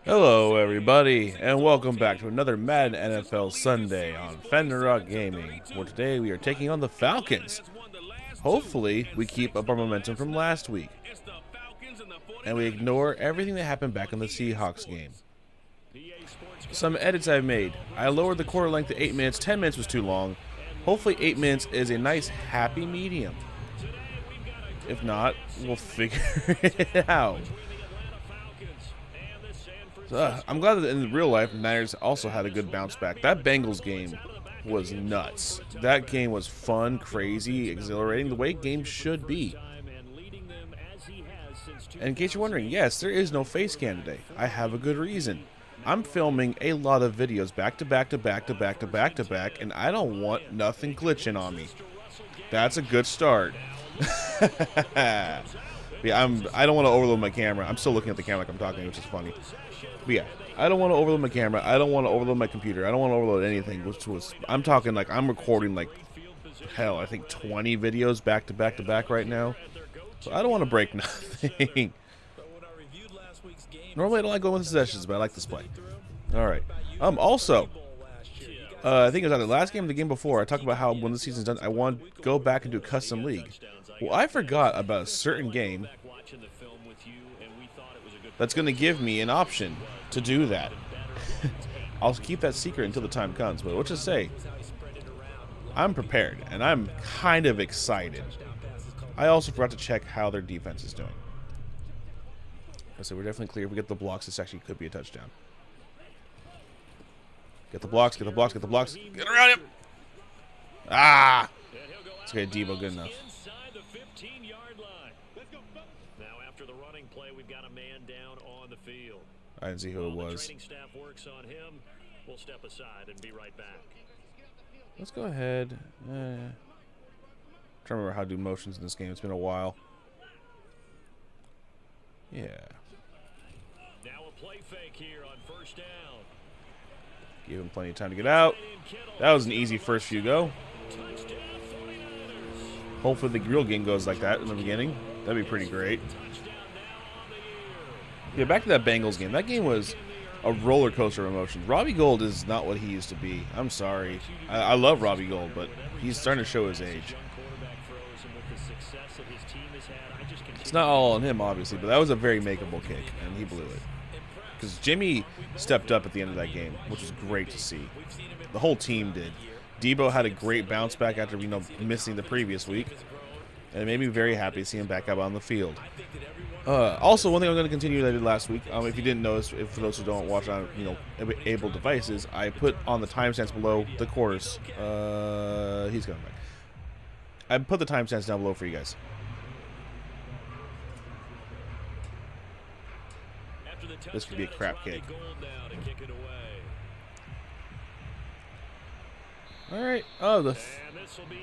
Hello, everybody, and welcome back to another Madden NFL Sunday on Fenrirock Gaming, where today we are taking on the Falcons. Hopefully, we keep up our momentum from last week, and we ignore everything that happened back in the Seahawks game. Some edits I've made. I lowered the quarter length to 8 minutes. 10 minutes was too long. Hopefully 8 minutes is a nice happy medium. If not, we'll figure it out. I'm glad that in real life, Niners also had a good bounce back. That Bengals game was nuts. That game was fun, crazy, exhilarating, the way games should be. And in case you're wondering, yes, there is no face cam today. I have a good reason. I'm filming a lot of videos back to back to back to back to back to back, and I don't want nothing glitching on me. That's a good start. Yeah, I don't want to overload my camera. I'm still looking at the camera like I'm talking, which is funny. But yeah, I don't want to overload my camera. I don't want to overload my computer. I don't want to overload anything. I'm talking like I'm recording like hell. I think 20 videos back to back to back right now. So I don't want to break nothing. Normally I don't like going with sessions, but I like this play. All right. Also, I think it was either the last game or the game before. I talked about how when the season's done, I want to go back and do a custom league. Well, I forgot about a certain game that's going to give me an option to do that. I'll keep that secret until the time comes, but let's just say I'm prepared, and I'm kind of excited. I also forgot to check how their defense is doing. So we're definitely clear. If we get the blocks, this actually could be a touchdown. Get the blocks, get the blocks, get the blocks. Get around him! Ah! Let's get Debo good enough. I didn't see who it was. Let's go ahead. Trying to remember how to do motions in this game. It's been a while. Yeah. Now a play fake here on first down. Give him plenty of time to get out. That was an easy first few go. Hopefully the real game goes like that in the beginning. That'd be pretty great. Yeah, back to that Bengals game. That game was a roller coaster of emotions. Robbie Gould is not what he used to be. I'm sorry. I love Robbie Gould, but he's starting to show his age. It's not all on him, obviously, but that was a very makeable kick, and he blew it. Because Jimmy stepped up at the end of that game, which was great to see. The whole team did. Debo had a great bounce back after missing the previous week, and it made me very happy to see him back out on the field. Also, one thing I'm going to continue that I did last week, if you didn't notice, if for those who don't watch on able devices, I put on the timestamps below the quarters. He's coming back. I put the timestamps down below for you guys. This could be a crap kick. Alright. Oh, the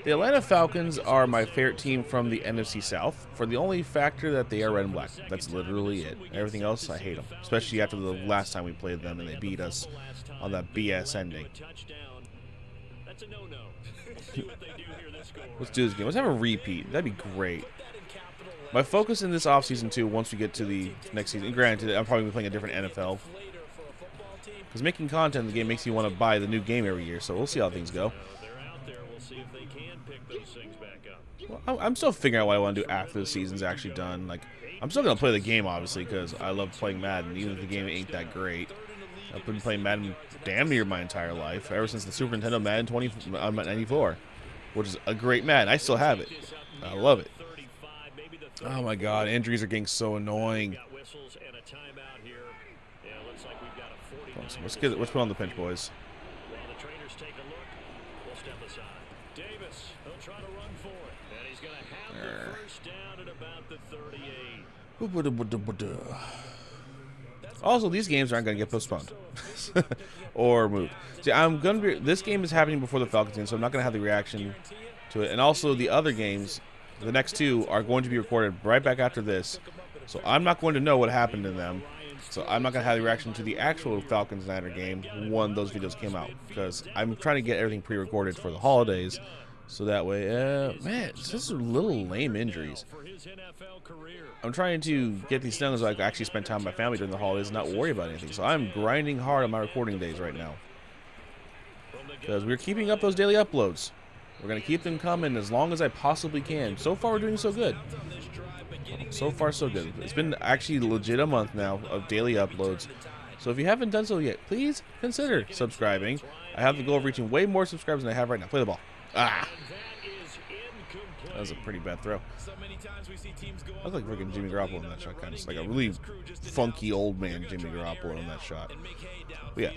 Atlanta Falcons are my favorite team from the NFC South for the only factor that they are red and black. That's literally it. Everything else, I hate them. Especially after the last time we played them and they beat us on that BS ending. Let's do this game. Let's have a repeat. That'd be great. My focus in this offseason, too, once we get to the next season, and granted, I'm probably playing a different NFL. Because making content in the game makes you want to buy the new game every year, so we'll see how things go. Well, I'm still figuring out what I want to do after the season's actually done. Like, I'm still going to play the game, obviously, because I love playing Madden, even if the game ain't that great. I've been playing Madden damn near my entire life, ever since the Super Nintendo Madden 94, which is a great Madden. I still have it. I love it. Oh my god, injuries are getting so annoying. Let's put on the pinch, boys. Also, these games aren't going to get postponed or moved. See, this game is happening before the Falcons game, so I'm not going to have the reaction to it. And also, the other games, the next two, are going to be recorded right back after this. So I'm not going to know what happened in them. So I'm not going to have the reaction to the actual Falcons-Niner game when those videos came out. Because I'm trying to get everything pre-recorded for the holidays So that way, man, this is little lame injuries. I'm trying to get these done so I can actually spend time with my family during the holidays and not worry about anything. So I'm grinding hard on my recording days right now. Because we're keeping up those daily uploads. We're going to keep them coming as long as I possibly can. So far, we're doing so good. So far, so good. It's been actually legit a month now of daily uploads. So if you haven't done so yet, please consider subscribing. I have the goal of reaching way more subscribers than I have right now. Play the ball. Ah! That was a pretty bad throw. I look like freaking Jimmy Garoppolo in that shot. Kind of like a really funky old man Jimmy Garoppolo in that shot. But yeah.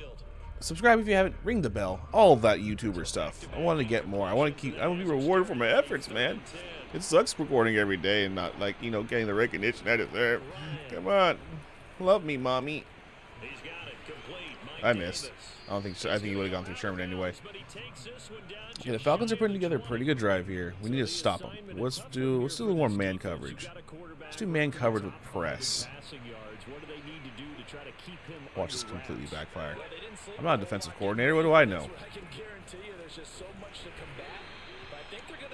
Subscribe if you haven't. Ring the bell. All of that YouTuber stuff. I want to get more. I want to be rewarded for my efforts, man. It sucks recording every day and not, like, you know, getting the recognition I deserve. Come on. Love me, mommy. I missed. I think he would have gone through Sherman anyway. Yeah, the Falcons are putting together a pretty good drive here. We need to stop them. Let's do a little more man coverage. Let's do man coverage with press. Watch this completely backfire. I'm not a defensive coordinator. What do I know?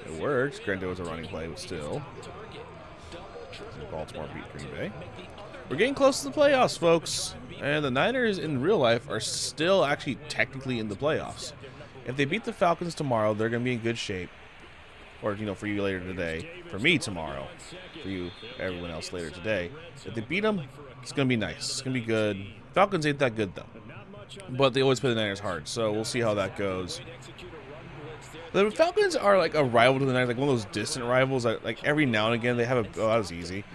It works. Granted, it was a running play, but still. Baltimore beat Green Bay. We're getting close to the playoffs, folks. And the Niners in real life are still actually technically in the playoffs. If they beat the Falcons tomorrow, they're going to be in good shape. Or, you know, for you later today. For me tomorrow. For you, everyone else later today. If they beat them, it's going to be nice. It's going to be good. Falcons ain't that good, though. But they always play the Niners hard, so we'll see how that goes. The Falcons are like a rival to the Niners, like one of those distant rivals. Like every now and again, they have a... Oh, that was easy.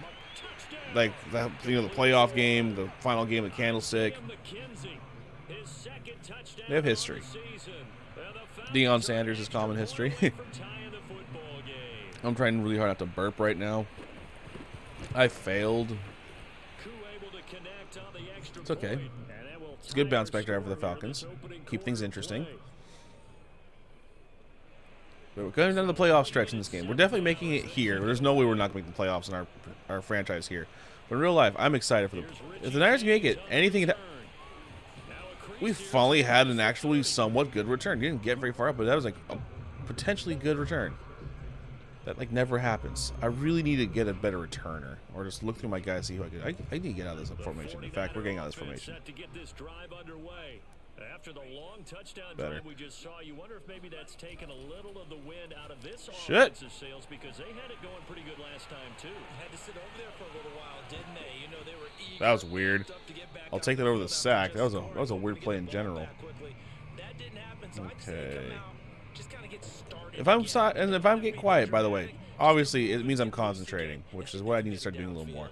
Like, you know, the playoff game, the final game of Candlestick. They have history. Deion Sanders is common history. I'm trying really hard not to burp right now. I failed. It's okay. It's a good bounce back drive for the Falcons. Keep things interesting. But we're going down the playoff stretch in this game. We're definitely making it here. There's no way we're not going to make the playoffs in our franchise here. But in real life, I'm excited for if the Niners can make it, anything. We finally had an actually somewhat good return. You didn't get very far up, but that was like a potentially good return. That like never happens. I really need to get a better returner, or just look through my guys, see who I can. I need to get out of this formation. In fact, we're getting out of this formation. After the long touchdown drive we just saw, you wonder if maybe that's taken a little of the wind out of this offensive sails, because they had it going pretty good last time too. Had to sit over there for a little while, didn't they? You know, they were eager. That was weird. I'll take that over the sack. That was a weird play in general. Okay. If I'm getting quiet, by the way, obviously it means I'm concentrating, which is what I need to start doing a little more.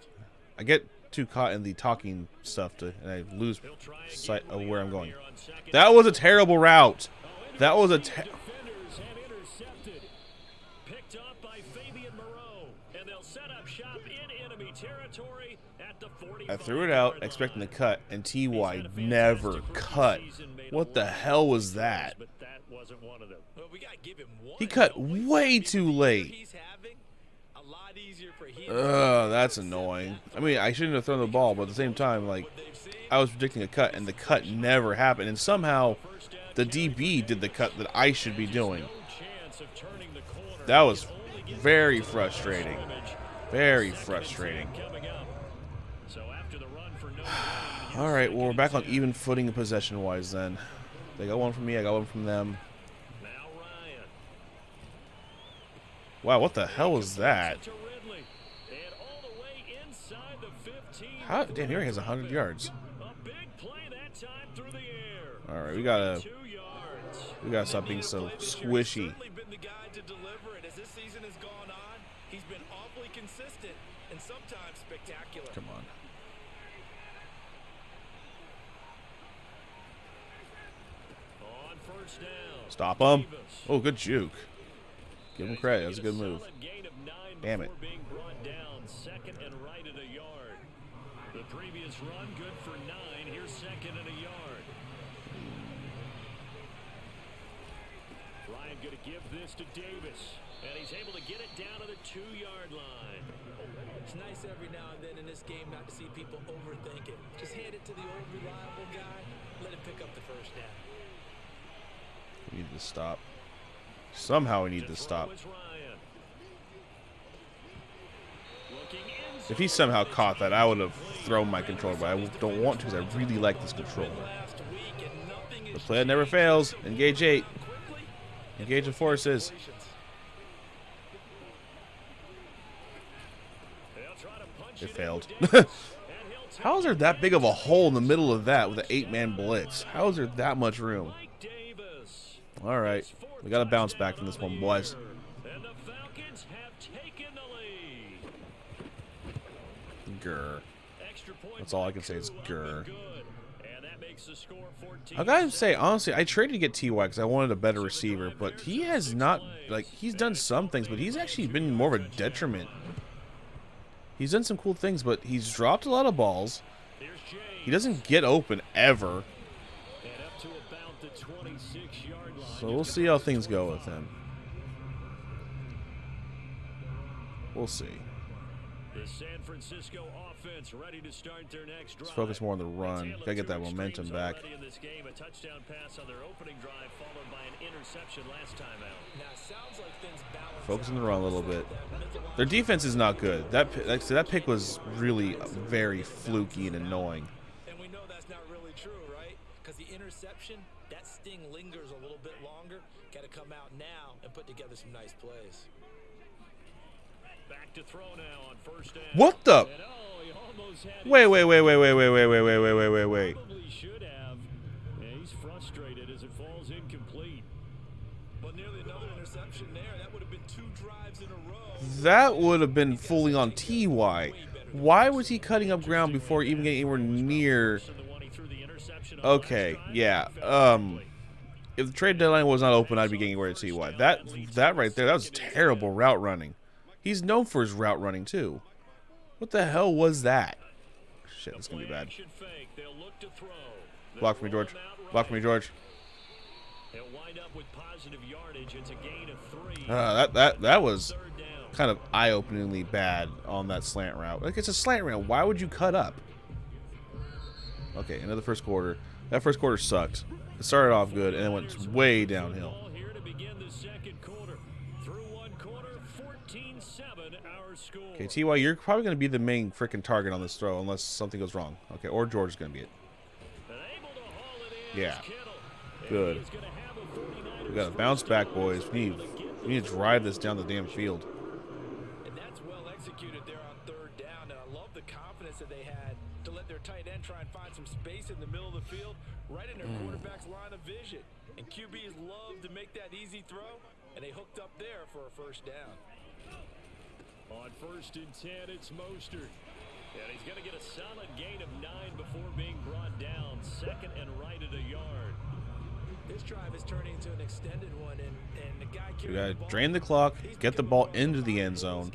I get too caught in the talking stuff and I lose sight of where I'm going. That was a terrible route. That was a I threw it out expecting to cut, and T.Y. never cut. What the hell was that? He cut way too late. That's annoying. I mean, I shouldn't have thrown the ball, but at the same time, like, I was predicting a cut, and the cut never happened. And somehow, the DB did the cut that I should be doing. That was very frustrating. Very frustrating. All right, well, we're back on even footing possession-wise then. They got one from me, I got one from them. Wow, what the hell was that? How? Damn, he already has 100 yards. All right, we gotta stop being so squishy. Come on. Stop him. Oh, good juke. Give him credit. That was a good move. Damn it. The previous run good for 9. Here's second and a yard. Ryan going to give this to Davis, and he's able to get it down to the 2-yard line. It's nice every now and then in this game not to see people overthink it. Just hand it to the old reliable guy. Let him pick up the first down. We need to stop. Somehow we need this stop. If he somehow caught that, I would have thrown my controller, but I don't want to because I really like this controller. The plan never fails. Engage 8. Engage the forces. It failed. How is there that big of a hole in the middle of that with an 8-man blitz? How is there that much room? All right. We got to bounce back from this one, boys. Grr. That's all I can say is grr. I gotta say, honestly, I traded to get T.Y. because I wanted a better receiver, but he has not, like, he's done some things, but he's actually been more of a detriment. He's done some cool things, but he's dropped a lot of balls. He doesn't get open ever. So we'll see how things go with him. We'll see. The San Francisco offense ready to start their next drive. Let's focus more on the run. Gotta get that momentum back. In this game, a touchdown pass on their opening drive, followed by an interception last time out. Now, sounds like things balance. Focus on the run a little bit. Their defense is not good. That pick was really very fluky and annoying. And we know that's not really true, right? Because the interception, that sting lingers a little bit longer. Got to come out now and put together some nice plays. Back to throw now on first down. What the? Wait. Probably should have. Yeah, he's frustrated as it falls incomplete. But nearly another interception there. That would have been 2 drives in a row. That would have been fully on T.Y. Why was he cutting up ground before even getting anywhere near? Okay, yeah. If the trade deadline was not open, I'd be getting away to T.Y. That right there, that was terrible route running. He's known for his route running, too. What the hell was that? Shit, this is going to be bad. Block for me, George. Block for me, George. That was kind of eye-openingly bad on that slant route. Like, it's a slant route. Why would you cut up? Okay, into the first quarter. That first quarter sucked. It started off good, and then went way downhill. Okay, T.Y., you're probably going to be the main freaking target on this throw unless something goes wrong. Okay, or George is going to be it. Yeah. Good. We got to bounce back, boys. We need to drive this down the damn field. And that's well executed there on third down. And I love the confidence that they had to let their tight end try and find some space in the middle of the field, right in their quarterback's line of vision. And QBs love to make that easy throw, and they hooked up there for a first down. On 1st and 10, it's Mostert. And he's going to get a solid gain of 9 before being brought down. 2nd and right at a yard. This drive is turning into an extended one, and the guy we got to drain the clock, get the ball into the end zone,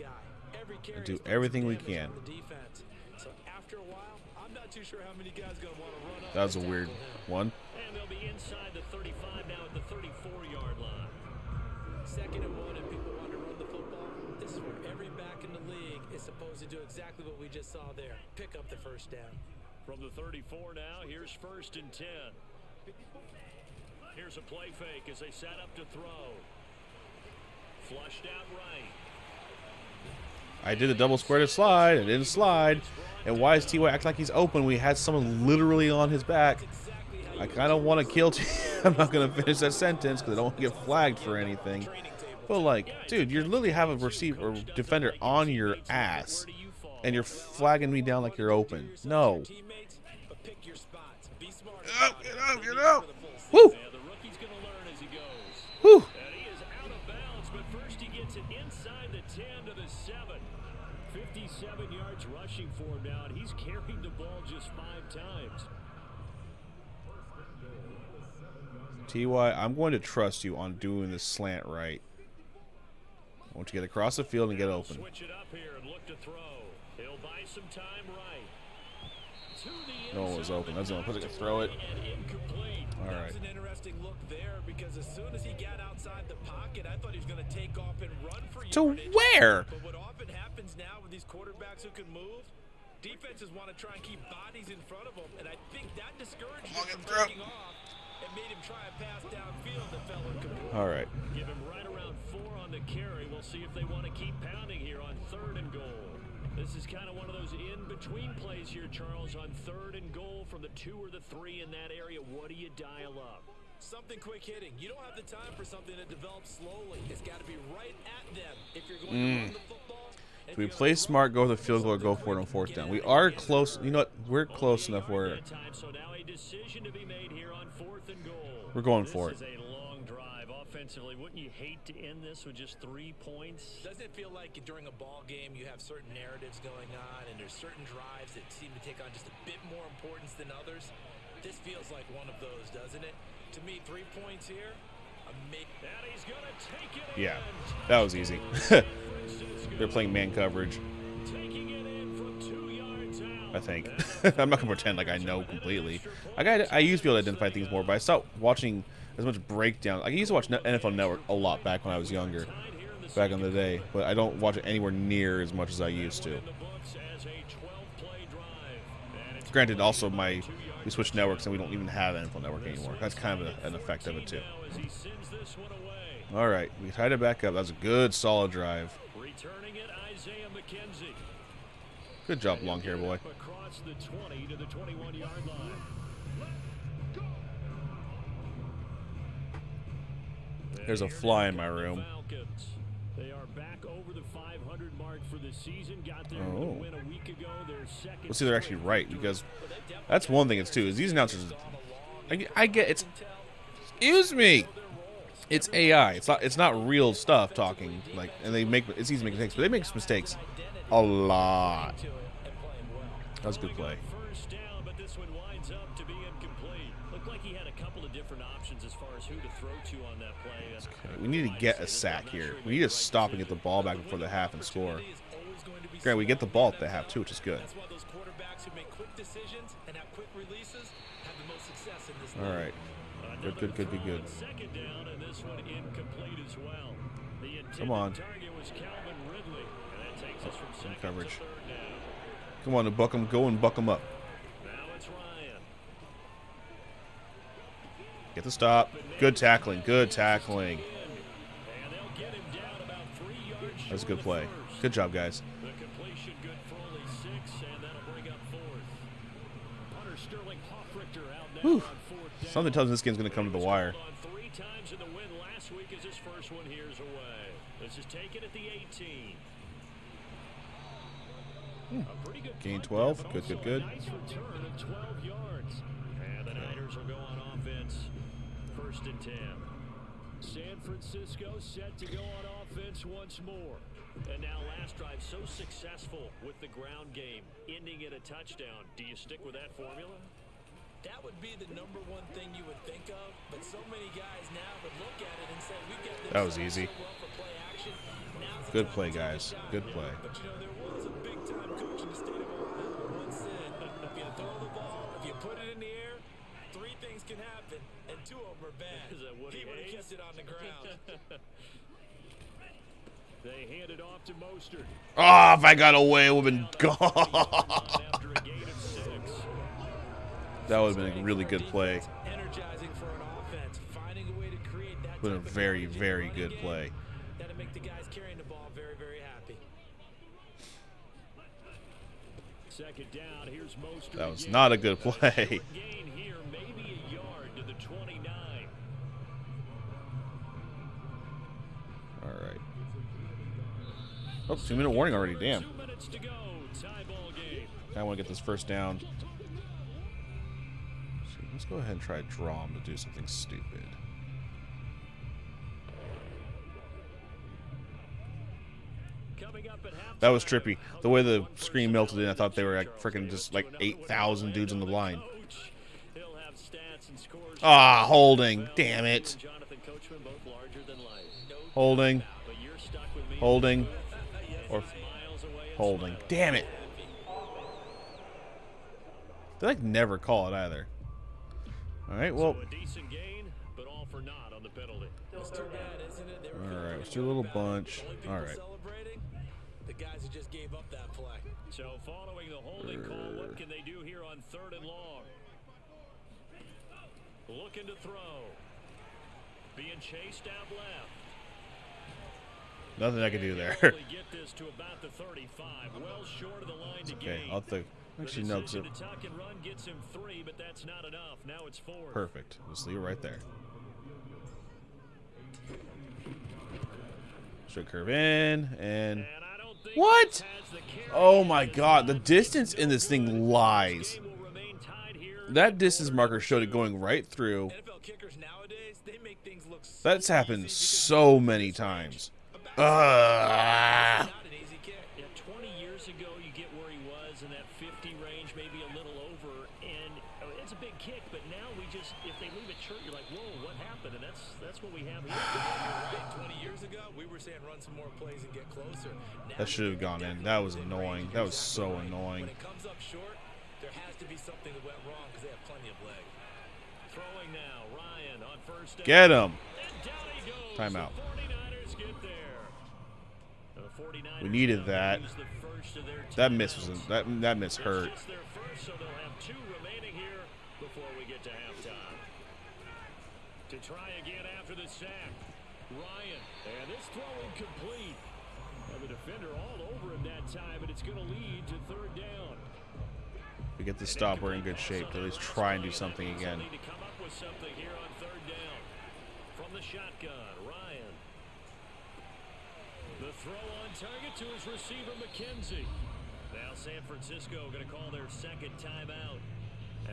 and do everything we can. So after a while, I'm not too sure how many guys going to want to run up. That was a weird one. And they'll be inside the 35 now at the 34-yard line. 2nd and 1, and people want to run the football. This is where every back in the league is supposed to do exactly what we just saw there. Pick up the first down. From the 34 now, here's 1st and 10. Here's a play fake as they set up to throw. Flushed out right. I did the double squared slide. It didn't slide. And why is T.Y. acting like he's open? We had someone literally on his back. I kind of want to kill T. I'm not going to finish that sentence because I don't want to get flagged for anything. But, like, dude, you literally have a receiver or defender on your ass, and you're flagging me down like you're open. No. Get out, get out. Woo! Whew. And he is out of bounds, but first he gets it inside the 10 to the 7. 57 yards rushing for him now, and he's carried the ball just 5 times. T.Y., I'm going to trust you on doing this slant right. I want you to get across the field and get open. Switch it up here and look to throw. He'll buy some time right. No one was open. That's the only place I could throw it. All right. That was an interesting look there because as soon as he got outside the pocket, I thought he was going to take off and run for to where? But what often happens now with these quarterbacks who can move, defenses want to try and keep bodies in front of them, and I think that discourages him from taking off and made him try a pass downfield that fell incomplete. All right. Give him right around 4 on the carry. We'll see if they want to keep pounding here on 3rd and goal. This is kind of one of those in-between plays here, Charles, on 3rd and goal from the 2 or the 3 in that area. What do you dial up? Something quick hitting. You don't have the time for something that develops slowly. It's got to be right at them if you're going to run the football. Do we play smart, go with a field goal, or go for it on 4th down? We are close. You know what? We're close enough where So now a decision to be made here on 4th and goal. we're going for it. This is a long drive offensively. Wouldn't you hate to end this with just 3 points? Doesn't it feel like during a ball game you have certain narratives going on and there's certain drives that seem to take on just a bit more importance than others? This feels like one of those, doesn't it? To me, 3 points here. And he's gonna take it Yeah, in. that was easy. They're playing man coverage, Taking it in from 2 yards out. I think. I'm not going to pretend like I know completely. I used to be able to identify things more, but I stopped watching as much breakdown. I used to watch NFL Network a lot back when I was younger, back in the day, but I don't watch it anywhere near as much as I used to. Granted, also we switched networks and we don't even have NFL Network anymore. That's kind of an effect of it too. All right, we tied it back up. That was a good, solid drive. Good job, long hair boy. Across the 20 to the 21-yard line. There's a fly in my room. They are back over the 500 mark for the season. Got there with a win a week ago. Their second. Let's see, they're actually right, because that's one thing. It's too is these announcers. I get it's. Excuse me. It's AI. It's not real stuff talking. Like, and it's easy to make mistakes, but they make mistakes a lot. That was a good play. First down, but this one winds up to be incomplete. Looked like he had a couple of different options as far as who to throw to on that play. Okay, we need to get a sack here. We need to stop and get the ball back before the half and score. Granted, we get the ball at the half too, which is good. All right. Good. Second down, and this one incomplete as well. The Come on. target was Calvin Ridley, and that takes us from second Coverage. to 3rd down. Come on, buck them. Go and buck them up. Now it's Ryan. Get the stop. Good tackling. Good tackling. And they'll get him down about 3 yards. That's a good play. Good job, guys. The completion good for only 6, and that'll bring up 4th. Punter Sterling Hoffrichter out now on 4th down. Something tells me this game's going to come to the wire. On 3 times in the win last week as his first one here's away. This is taken at the 18. A pretty good Gain punt 12. there, but Good. also a nice return of 12 yards. And the Niners will go on offense. 1st and 10. San Francisco set to go on offense once more. And now last drive so successful with the ground game, ending in a touchdown. Do you stick with that formula? That would be the number one thing you would think of, but so many guys now would look at it and say, we've got this That was easy. so well for play action. Now's the Good time play, to take guys. a shot. Good play. But you know, there was a big-time coach in the state of Ohio who once said, if you throw the ball, if you put it in the air, 3 things can happen, and 2 of them are bad. Is that what He he would have hates? kept it on the ground. They hand it off to Mostert. Oh, if I got away, it would have been gone. After a gain of 6. That would have been a really good play. Energizing for an offense, finding a way to create that Would have type been of a very, leverage in very the good running play. game. That'll make the guys carrying the ball very, very happy. Second down, here's Mostert. That was again. not a good play. Short gain here, maybe a yard to the 29. All right. Oh, 2-minute warning already. Damn. 2 minutes to go. Tie ball game. I want to get this first down. Let's go ahead and try to draw him to do something stupid. Coming up at halftime. That was trippy. The way the screen melted in, I thought they were like freaking just like 8,000 dudes on the line. He'll have stats and scores. Ah, holding. Damn it. Jonathan Coachman, both larger than life. Holding. But you're stuck with me. Holding. Or Miles away and holding. Damn it. They like never call it either. All right, well. So a decent gain, but all for naught on the penalty. It's too bad, isn't it? They were All right, feeling let's do a little bunch. only people All right. celebrating, the guys who just gave up that play. So following the holding call, what can they do here on 3rd and long? looking to throw. Being chased out left. Nothing I can do there. Get this to about the 35. Well short of the line to Okay, gain. I'll think. Actually, no, The tuck and run gets him 3, but that's not enough. Now it's 4. perfect. Just leave it right there. Straight curve in, and what? Oh my God, the distance in this thing lies. That distance marker showed it going right through. NFL kickers nowadays, they make things look so That's happened easy so many times. not an easy kick. Yeah, 20 years ago, you get where he was in that 50 range, maybe a little over, and it's a big kick. But now we just, if they leave it short, you're like, whoa, what happened? And that's what we have here. You're right. 20 years ago, we were saying run some more plays and get closer. Now That should have gone in. That was annoying. That was so annoying. when it comes up short, there has to be something that went wrong because they have plenty of leg. Throwing now, Ryan on first down. Get him. And down he goes. Timeout. The 49ers get there. The 49ers We needed now that. use the first of their That miss timeouts. was that miss hurt. It's just their first, so they'll have 2 remaining here before we get to halftime. To try again after the sack, Ryan, and this throw incomplete. Well, the defender all over him that time, but it's going to lead to 3rd down. If we get this stop, we're in good shape to at least try and do something again. Need to come up with something here on 3rd down. From the shotgun, Ryan. The throw on target to his receiver, McKenzie. Now San Francisco going to call their 2nd timeout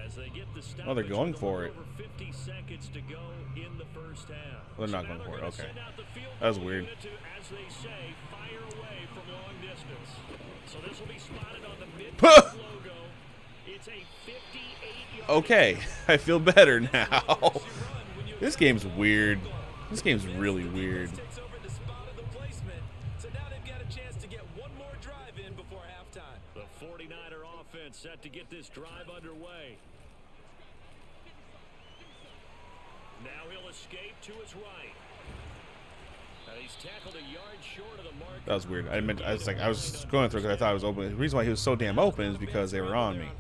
as they get the stop. Oh, they're going for it. Over 50 seconds to go in the first half. They're not going for it. Okay. That was weird. As they say, fire away from long distance. So this will be spotted on the mid logo. It's a 58-yard. Okay, I feel better now. This game's weird. This game's really weird. Takes over the spot of the placement. So now they've got a chance to get one more drive in before halftime. The 49er offense set to get this drive underway. Now he'll escape to his right. And he's tackled a yard short of the mark. That was weird. I was going through because I thought it was open. The reason why he was so damn open is because they were on me.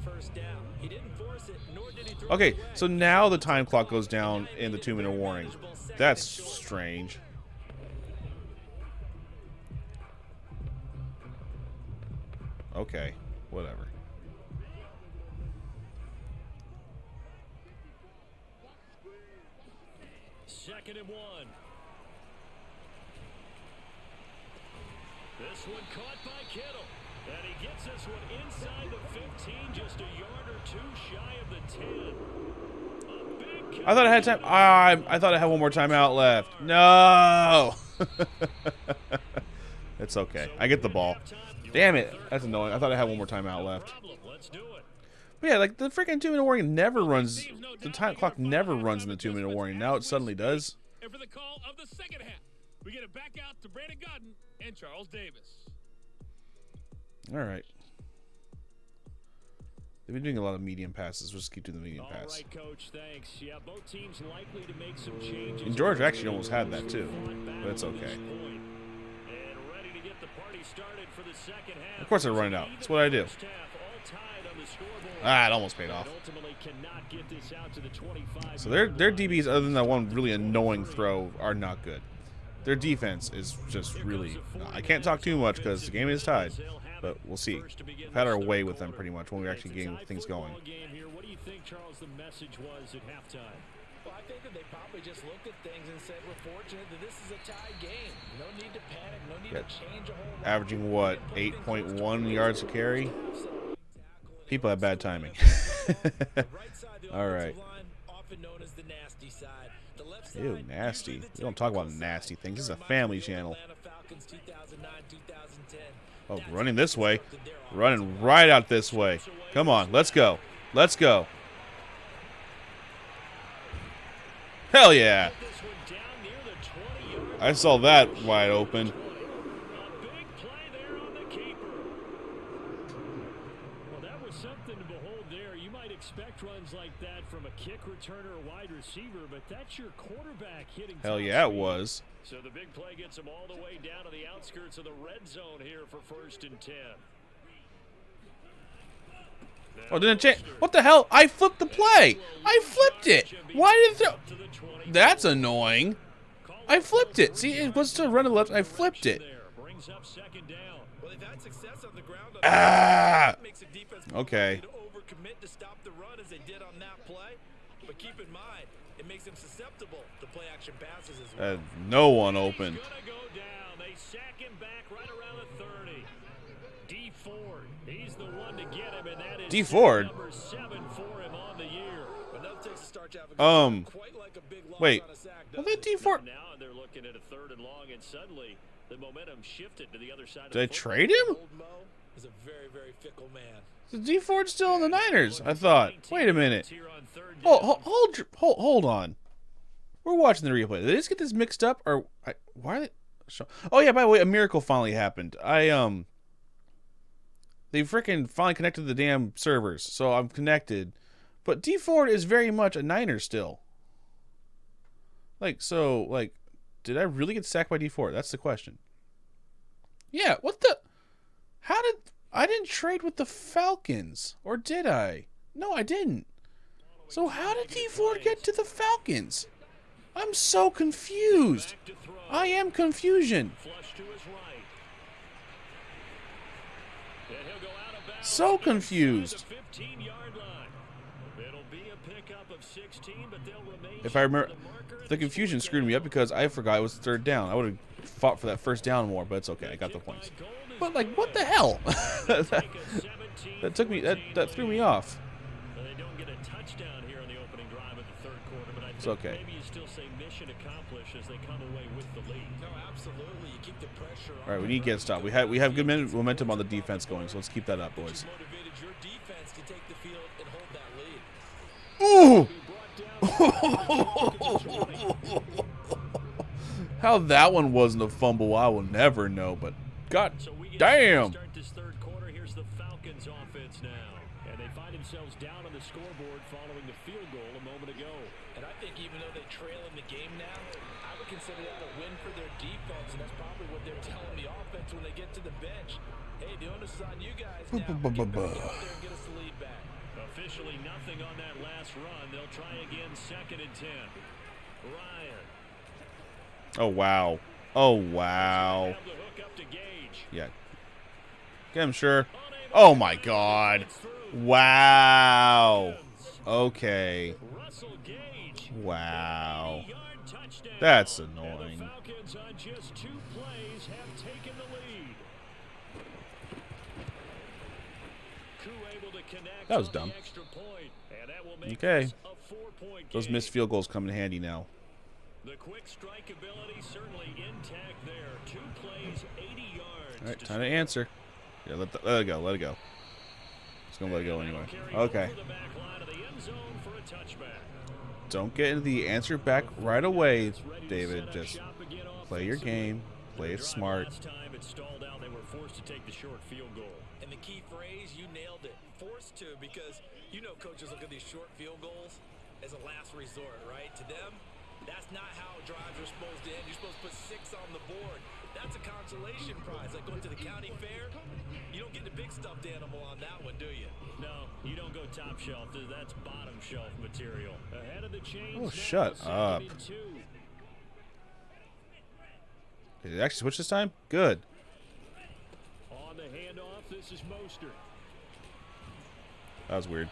He didn't force it, nor did he throw Okay, it away. so now the time clock goes down in the 2-minute warning. That's strange. Okay, whatever. Second and 1. This one caught by Kittle. And he gets this one inside the 15, just a yard or 2 shy of the 10. A big I thought I had time. I thought I had one more timeout left. No. It's okay. I get the ball. Damn it. That's annoying. I thought I had one more timeout left. Let's do it. But yeah, like the freaking 2-minute warning never runs. The time clock never runs in the 2-minute warning. Now it suddenly does. And for the call of the second half, we get it back out to Brandon Godden and Charles Davis. All right. They've been doing a lot of medium passes. We'll just keep doing the medium pass. All right, Coach, thanks. Yeah, both teams likely to make some changes. And George actually almost had that too, but it's okay. And ready to get the party started for the second half. Of course I run it out. That's what I do. Ah, it almost paid off. So their DBs, other than that one really annoying throw, are not good. Their defense is just really... I can't talk too much because the game is tied, but we'll see. We've had our way with them pretty much when we're actually getting things going. What do you think, Charles, the message was at halftime? Well, I think that they probably just looked at things and said, we're fortunate that this is a tie game. No need to panic. No need to change a whole lot. Averaging, what, 8.1 yards a carry? People have bad timing. All right. Ew, nasty. We don't talk about nasty things. This is a family channel. Oh, running this way. Running right out this way. Come on, let's go. Let's go. Hell yeah. I saw that wide open. Like that from a kick returner or wide receiver, but that's your quarterback hitting. Hell yeah, it was. So the big play gets him all the way down to the outskirts of the red zone here for 1st and 10. Oh, didn't change. What the hell? I flipped the play. I flipped it. Why did it throw? That's annoying. I flipped it. See, it was still running left. I flipped it. Ah. Okay. But keep in mind, it makes him susceptible to play action passes as well. No one open. They sack him back right around the 30. D Ford, he's the one to get him, and that is D Ford. Number 7 for him on the year. Wait. Was that D Ford? Now they're looking at a 3rd and long, and suddenly the momentum shifted to the other side. Did I trade him? Is a very, very fickle man. Is D Ford still in the Niners? I thought. Wait a minute. Hold on. We're watching the replay. Did they just get this mixed up, or why are they? Oh yeah. By the way, a miracle finally happened. They freaking finally connected to the damn servers, so I'm connected. But D Ford is very much a Niner still. Like, did I really get sacked by D Ford? That's the question. Yeah. What the? How did I didn't trade with the Falcons, or did I? No, I didn't. So how did D Ford get to the Falcons? I'm so confused. I am confusion. So confused. If I remember, the confusion screwed me up because I forgot it was 3rd down. I would have fought for that 1st down more, but it's okay. I got the points. But like, what the hell? that took me. That threw me off. They don't get a touchdown here on the opening drive of the 3rd quarter, but I think it's okay. Maybe you still say mission accomplished as they come away with the lead. No, absolutely. You keep the pressure on. All right, we need to get stopped. We have good momentum on the defense going, so let's keep that up, boys. Motivated your defense to take the field and hold that lead. Ooh! How that one wasn't a fumble, I will never know. But god damn! Start this 3rd quarter. Here's the Falcons offense now, and they find themselves down on the scoreboard following the field goal a moment ago. And I think even though they trail in the game now, I would consider that a win for their defense, and that's probably what they're telling the offense when they get to the bench. Hey, the onus is on you guys now. Get back out there and get us the lead back. Officially nothing on that last run. They'll try again 2nd and 10. Ryan. Oh wow! Oh wow! Yeah. Okay, I'm sure. Oh my god! Wow! Okay. Wow. That's annoying. The Falcons on just 2 plays have taken the lead. That was dumb. Okay. Those missed field goals come in handy now. The quick strike ability certainly intact there. 2 plays, 80 yards. All right, time to answer. Yeah, let it go. Let it go. Just gonna let it go anyway. Okay. Don't get into the answer back right away, David. Just play your game. Play it smart. They were forced to take the short field goal. And the key phrase, you nailed it. Forced to, because you know coaches look at these short field goals as a last resort, right? To them, that's not how drives are supposed to end. You're supposed to put 6 on the board. That's a consolation prize. Like going to the county fair, you don't get the big stuffed animal on that one, do you? No, you don't go top shelf. That's bottom shelf material. Ahead of the chains. Oh, shut up. Did it actually switch this time? Good. On the handoff, this is Mostert. That was weird.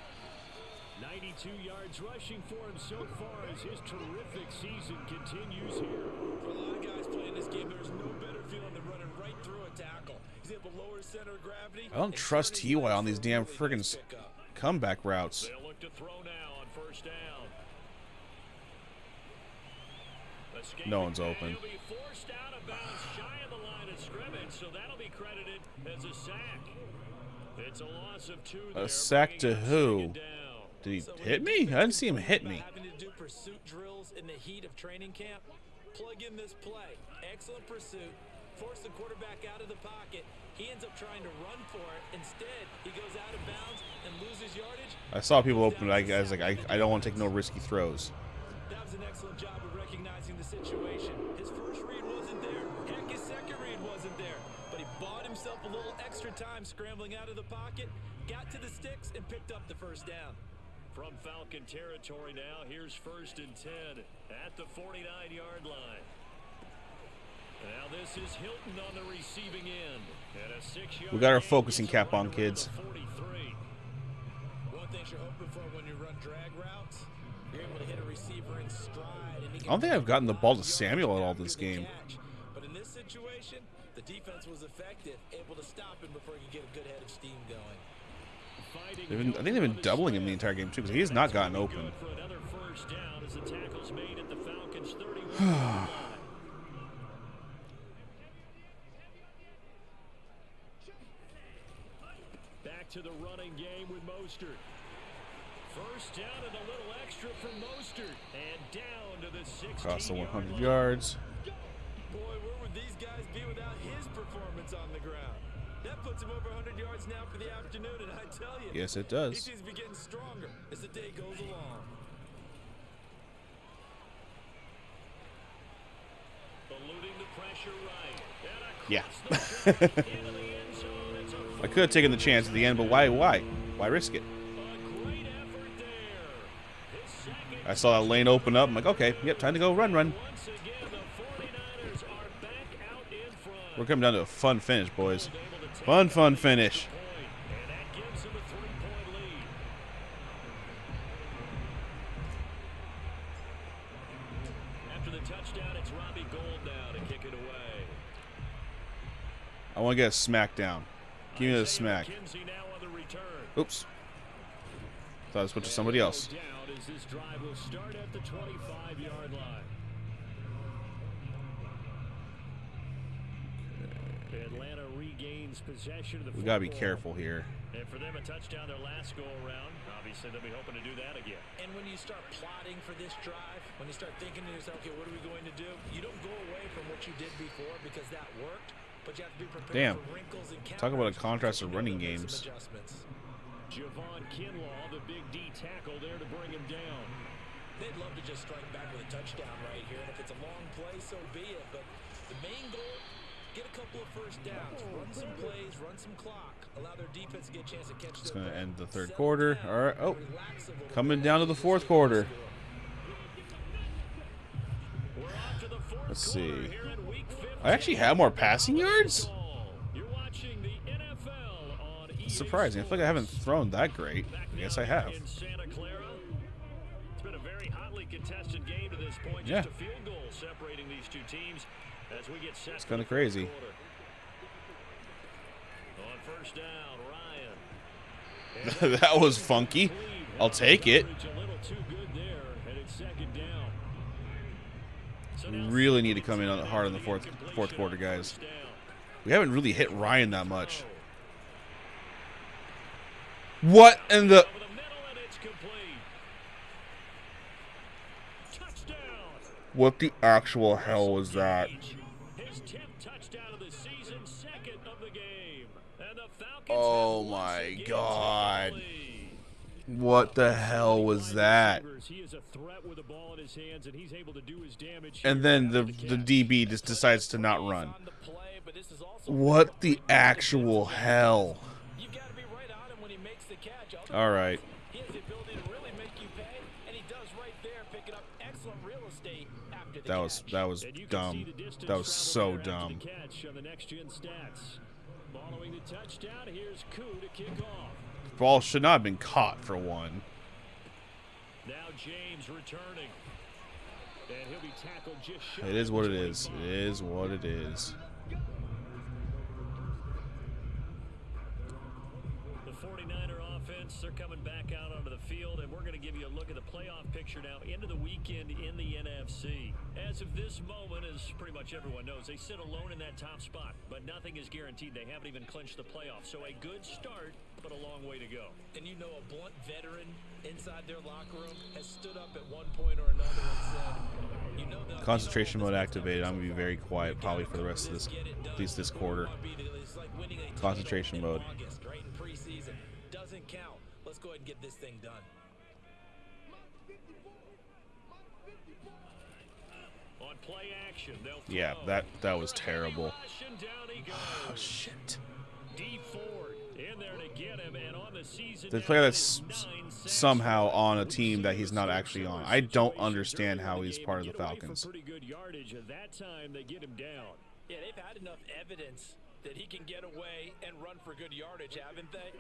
92 yards rushing for him so far as his terrific season continues here. For a lot of guys playing this game, there's no better feeling than running right through a tackle. He's able to lower his center of gravity. I don't trust T.Y. on these damn friggin' comeback routes. They'll look to throw now on 1st down. No one's open. He'll be forced out of bounds shy of the line of scrimmage, so that'll be credited as a sack. It's a loss of 2 there. A sack to who? Did he hit me? I didn't see him hit me. Having to do pursuit drills in the heat of training camp. Plug in this play. Excellent pursuit. Force the quarterback out of the pocket. He ends up trying to run for it. Instead, he goes out of bounds and loses yardage. I saw people open it. I was like, I don't want to take no risky throws. That was an excellent job of recognizing the situation. His first read wasn't there. Heck, his second read wasn't there. But he bought himself himself a little extra time scrambling out of the pocket, got to the sticks, and picked up the first down. From Falcon territory now, here's 1st and 10 at the 49-yard line. Now this is Hilton on the receiving end. And a 6-yard We got our focusing cap on, kids. 43. One thing you're hoping for when you run drag routes, you're able to hit a receiver in stride. And I don't think I've gotten the ball to Samuel at all this game. But in this situation, the defense was effective, able to stop him before he could get a good head of steam going. I think they've been doubling him the entire game, too, because he has not gotten open. For another first down as the tackle's made at the Falcons 31. Back to the running game with Mostert. First down and a little extra from Mostert. And down to the 16. Across the 100 yards. Boy, where would these guys be without his performance on the ground? That puts him over 100 yards now for the afternoon, and I tell you, Yes, it he does. seems to be getting stronger as the day goes along. Eluding the pressure right. Yeah. Into the end zone. It's a I could have taken the chance at the end, but why? Why risk it? great effort there. His second I saw that lane open up. I'm like, okay, yep, time to go run. once again, the 49ers are back out in front. We're coming down to a fun finish, boys. Fun finish. And that gives him a 3-point lead. After the touchdown, it's Robbie Gould now to kick it away. I want to get a smack down. Give me the smack. McKenzie now on the return. Oops. Thought I was switching to somebody else. Down as this drive will start at the 25-yard line. Atlanta regains possession of the We got to be football. careful here. And for them, a touchdown their last go-around. Obviously, they'll be hoping to do that again. And when you start plotting for this drive, when you start thinking to yourself, okay, what are we going to do? You don't go away from what you did before because that worked, but you have to be prepared Damn. for wrinkles and Talk about a counters. contrast of You running gotta make some games. adjustments. Javon Kinlaw, the big D tackle there to bring him down. They'd love to just strike back with a touchdown right here, and if it's a long play, so be it. But the main goal, get a couple of first downs, run some plays, run some clock, allow their defense to get a chance to catch It's their going to breath, end the third settle quarter. down, All right. Oh, relax a little coming bit, down to the and fourth just quarter. score. We're off to the fourth Let's quarter see. here in week 15. I actually have more passing yards? You're watching the NFL on EA Surprising. I feel like I haven't thrown that great. Back I guess now I have. in Santa Clara. It's been a very hotly contested game to this point. Yeah. Just a field goal separating these two teams as we get set. It's for kinda the fourth crazy. quarter. On first down, Ryan. That was funky. I'll take it. A little too good there, and it's second down. So now Really need to come in on hard in the fourth quarter, guys. We haven't really hit Ryan that much. What in the... Over the middle, and it's complete. Touchdown. What the actual hell was that? His 10th touchdown of the season, second of the game. And the Falcons Oh have my once again God. taken the lead. What the hell was that? He is a threat with the ball in his hands, and he's able to do his damage. And then the DB just decides to not run. On the play, but this is also What the actual hell? You've got to be right on him when he makes the catch. All right. He has the ability to really make you pay, and he does right there, picking up excellent real estate after the catch. That was And you can dumb. see the distance That was so traveled there after dumb. the catch on the next-gen stats. Following the touchdown, here's Koo to kick off. Ball should not have been caught for one. Now James returning. And he'll be tackled just shy It is of what the it is. 25. It is what it is. The 49er offense, they're coming back out onto the field, and we're going to give you a look at the playoff picture now into the weekend in the NFC. As of this moment, as pretty much everyone knows, they sit alone in that top spot, but nothing is guaranteed. They haven't even clinched the playoffs, so a good start, but a long way to go. And you know, a blunt veteran inside their locker room has stood up at one point or another and said, you know, Concentration mode activated. I'm going to be very quiet probably for the rest of this, at least this quarter. It's like winning a Concentration title mode. in August, right in preseason. Doesn't count. Let's go ahead and get this thing done. On play action, they'll throw. Yeah, that was terrible. Rush, and down he goes. Oh, shit. a season The now player with that's 9 sacks. somehow on a team that he's not actually on. I don't understand how he's part of the Get away for Falcons. pretty good yardage, and that time they get him down. Yeah, they've had enough evidence that he can get away and run for good yardage, haven't they?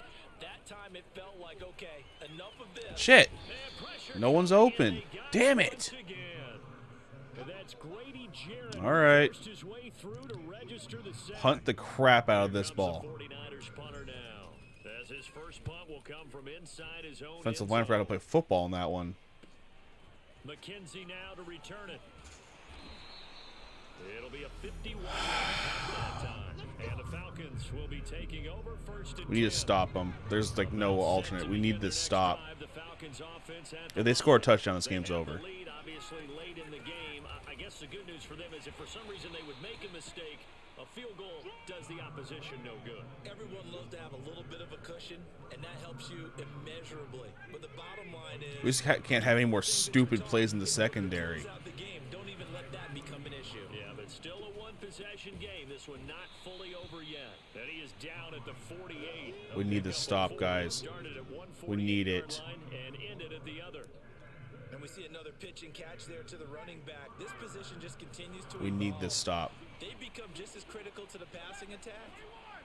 That time it felt like, okay, enough of this. Shit. And pressure No one's coming, open. and they got Damn him it. once again. And that's Grady Jarrett, All right. who forced his way through to register the sack. Punt the crap out of this Here ball. comes the 49ers punter now. As his first punt will come from inside his own Offensive end line forgot to zone. play football in that one. McKenzie now to return it. It'll be a 51 that time. And the Falcons will be taking over first and We need to 10. stop them. There's like no alternate. We need this stop. The Falcons offense at If the they score a line. touchdown, this They game's have over. the lead, obviously late in the game. I guess the good news for them is if for some reason they would make a mistake, a field goal does the opposition no good. Everyone loves to have a little bit of a cushion, and that helps you immeasurably. But the bottom line is, We just can't have any more stupid plays in the secondary. close out the game. Don't even let that become an issue. Yeah, but still a one-possession game. This one not fully over yet. And he is down at the 48. We need to stop, guys. Started at We need 148-yard it. line and ended at the other. And we see another pitch and catch there to the running back. This position just continues to We need evolve. this stop. They become just as critical to the passing attack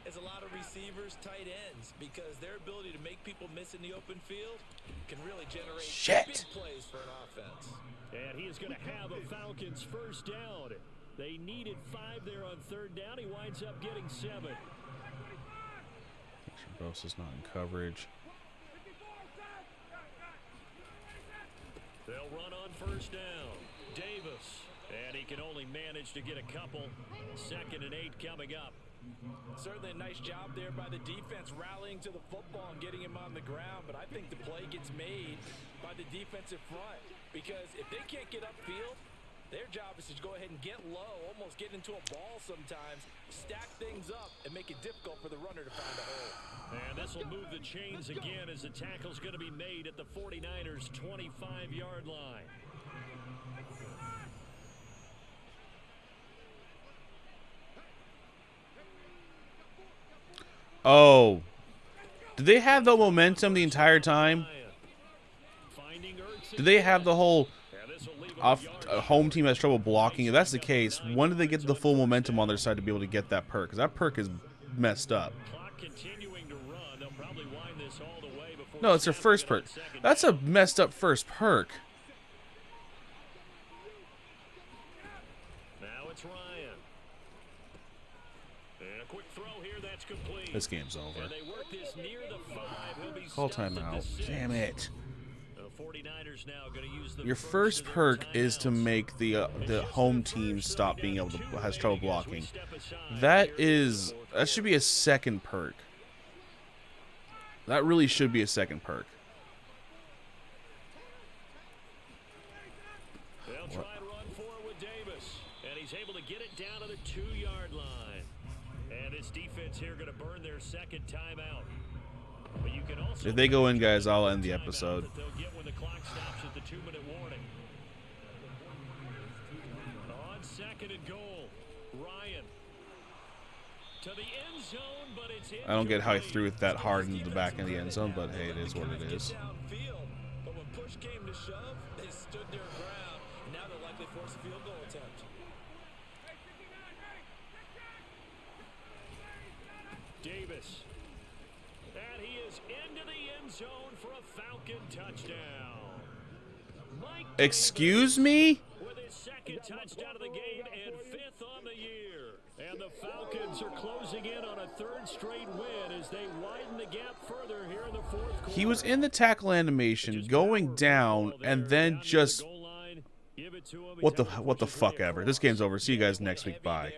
as a lot of receivers, tight ends, because their ability to make people miss in the open field can really generate Shit. big plays for an offense. And he is going to have a Falcons first down. They needed 5 there on third down. He winds up getting 7. Bosa's not in coverage. They'll run on first down. Davis. And he can only manage to get a couple. 2nd and 8 coming up. Certainly a nice job there by the defense rallying to the football and getting him on the ground, but I think the play gets made by the defensive front because if they can't get upfield, their job is to go ahead and get low, almost get into a ball sometimes, stack things up, and make it difficult for the runner to find a hole. And this will move the chains again as the tackle's going to be made at the 49ers' 25-yard line. Oh. Did they have the momentum the entire time? Did they have the whole home team has trouble blocking? If that's the case, when did they get the full momentum on their side to be able to get that perk? Because that perk is messed up. No, it's their first perk. That's a messed up first perk. Now it's Ryan. And a quick throw here, that's complete. This game's over. And they work this near the 5. He'll be Call stopped at the timeout. 6. Damn it. The 49ers now going to use the Your first first of their perk is to timeouts. make the home team stop being able to has trouble blocking. Step aside That here in is the that should be a second perk. That really should be a second perk. They'll try and run forward with Davis. And he's able to get it down to the 2-yard line. And this defense here going to burn their second timeout. But you can also If they go in, guys, I'll end the episode. that they'll get when the clock stops at the 2-minute warning. On 2nd and goal, Ryan. To the end zone, but it's I don't get how he incomplete. threw it that hard into the back end of the end zone, but hey, it is what it is. Downfield, but when push came to shove, they stood their ground, and now they'll likely force a field goal attempt. Davis. And he is into the end zone for a Falcon touchdown. Mike Excuse me? with his 2nd touchdown of the game and 5th on the year. And the Falcons are closing in on a 3rd straight win as they widen the gap further here in the 4th quarter. He was in the tackle animation, going down, and then just what the fuck ever. This game's over. See you guys next week. Bye.